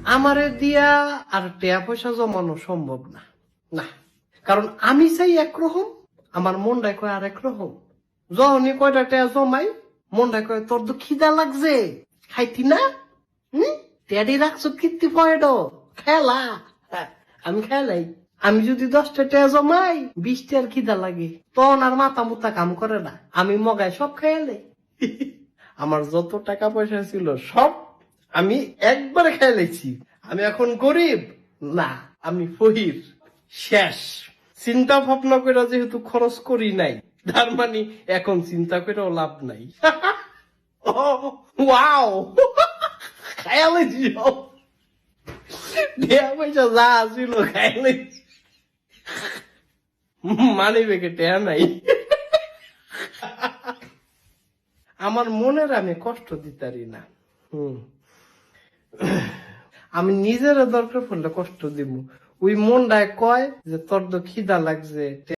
আমারে দিয়া আর টাকা পয়সা জমানো সম্ভব না, না। কারণ আমি চাই একরকম, আমার মনটা কয় আর একরকম। যখনই কয়টা টাকা জমাই, মনটা কয় তোর তো খিদা লাগছে, খাইতি না? হম, টেডি রাখছো কীর্তি পয়েড খেলা। হ্যাঁ, আমি খেলাই। আমি যদি 10টা টাকা জমাই, 20টার খিদা লাগে, তখন আর মাথা মুথা কাম করে না, আমি মগায় সব খেয়ালে। আমার যত টাকা পয়সা ছিল সব আমি একবারে খেয়ালেছি। আমি এখন গরিব না, আমি ফহির। শেষ। চিন্তা ভাবনা করে যেহেতু খরচ করি নাই, তার মানে এখন চিন্তা করেও লাভ নাই। ওয়াও, খেয়ালেছি সব। টাকা পয়সা যা ছিল খেয়ালেছি। মানি বেগে টেয়া নাই। আমার মনের আমি কষ্ট দিতারি না। হম, আমি নিজের দরকার পড়লে কষ্ট দিব। ওই মনটায় কয় যে তোর তো খিদা লাগছে,